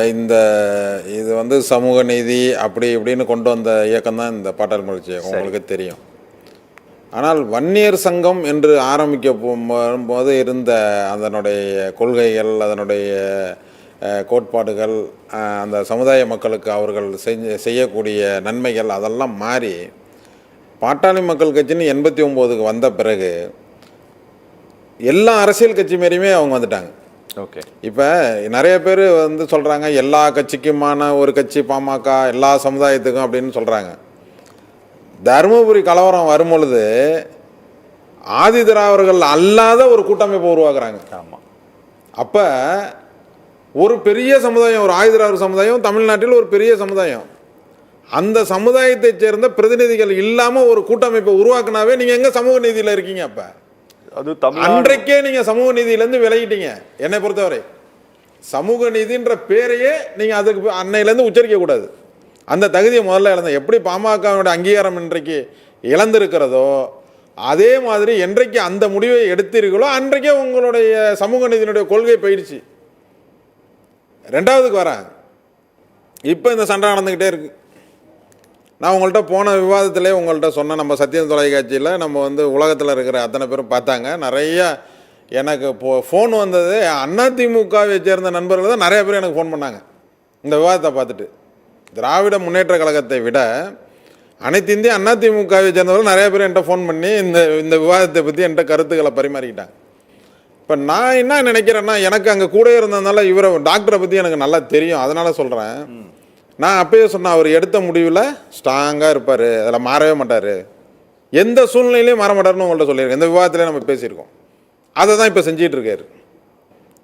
இந்த இது வந்து சமூக நீதி அப்படி இப்படின்னு கொண்டு வந்த இயக்கம் தான் இந்த பாட்டாளி மக்கள் இயக்கம், உங்களுக்கு தெரியும். ஆனால் வன்னியர் சங்கம் என்று ஆரம்பிக்க போகும்போது இருந்த அதனுடைய கொள்கைகள், அதனுடைய கோட்பாடுகள், அந்த சமுதாய மக்களுக்கு அவர்கள் செய்யக்கூடிய நன்மைகள் அதெல்லாம் மாறி பாட்டாளி மக்கள் கட்சின்னு 89க்கு வந்த பிறகு எல்லா அரசியல் கட்சி மாரியுமே அவங்க வந்துட்டாங்க. ஓகே, இப்போ நிறைய பேர் வந்து சொல்கிறாங்க எல்லா கட்சிக்குமான ஒரு கட்சி பாமக, எல்லா சமுதாயத்துக்கும் அப்படின்னு சொல்கிறாங்க. தருமபுரி கலவரம் வரும்பொழுது ஆதிதிராவிடர்கள் அல்லாத ஒரு கூட்டமைப்பை உருவாக்குறாங்க. ஆமாம், அப்போ ஒரு பெரிய சமுதாயம், ஒரு ஆதிதிராவிட சமுதாயம் தமிழ்நாட்டில் ஒரு பெரிய சமுதாயம், அந்த சமுதாயத்தை சேர்ந்த பிரதிநிதிகள் இல்லாமல் ஒரு கூட்டமைப்பை உருவாக்குனாவே நீங்கள் எங்கே சமூக நீதியில் இருக்கீங்க? அப்போ அது அன்றைக்கே நீங்க சமூக நீதியிலேருந்து விலகிட்டீங்க. என்னை பொறுத்தவரை சமூக நீதின்ற பேரையே நீங்க அதுக்கு அன்னையிலேருந்து உச்சரிக்க கூடாது. அந்த தகுதியை முதல்ல இழந்த, எப்படி பாமகவோட அங்கீகாரம் இன்றைக்கு இழந்திருக்கிறதோ அதே மாதிரி என்றைக்கு அந்த முடிவை எடுத்தீர்களோ அன்றைக்கே உங்களுடைய சமூக நீதியினுடைய கொள்கை போயிடுச்சு. ரெண்டாவதுக்கு வரேன், இப்போ இந்த சண்டை நடந்துக்கிட்டே இருக்கு. நான் உங்கள்கிட்ட போன விவாதத்திலே உங்கள்கிட்ட சொன்ன, நம்ம சத்தியம் தொலைக்காட்சியில் நம்ம வந்து உலகத்தில் இருக்கிற அத்தனை பேரும் பார்த்தாங்க. நிறைய எனக்கு ஃபோன் வந்தது அதிமுகவை சேர்ந்த நண்பர்கள் தான் நிறைய பேர் எனக்கு ஃபோன் பண்ணாங்க இந்த விவாதத்தை பார்த்துட்டு. திராவிட முன்னேற்ற கழகத்தை விட அனைத்து இந்திய அதிமுகவை சேர்ந்தவர்கள் நிறைய பேர் என்கிட்ட ஃபோன் பண்ணி இந்த விவாதத்தை பற்றி என்கிட்ட கருத்துக்களை பரிமாறிக்கிட்டாங்க. இப்போ நான் என்ன நினைக்கிறேன்னா, எனக்கு அங்கே கூட இருந்ததுனால இவரை டாக்டரை பற்றி எனக்கு நல்லா தெரியும், அதனால் சொல்கிறேன். நான் அப்பயே சொன்னேன், அவர் எடுத்த முடிவில் ஸ்ட்ராங்காக இருப்பார், அதில் மாறவே மாட்டார், எந்த சூழ்நிலையிலையும் மாற மாட்டார்னு உங்கள்கிட்ட சொல்லியிருக்கேன். இந்த விவாதத்திலே நம்ம பேசியிருக்கோம். அதை தான் இப்போ செஞ்சிகிட்டு இருக்காரு.